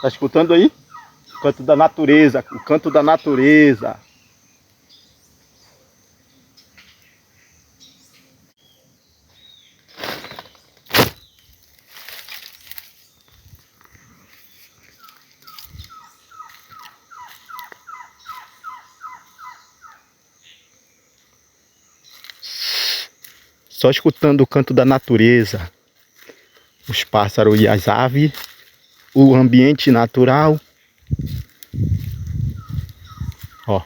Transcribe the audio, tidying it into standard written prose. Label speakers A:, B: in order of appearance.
A: Tá escutando aí? O canto da natureza, o canto da natureza. Só escutando o canto da natureza, os pássaros e as aves, o ambiente natural. Ó.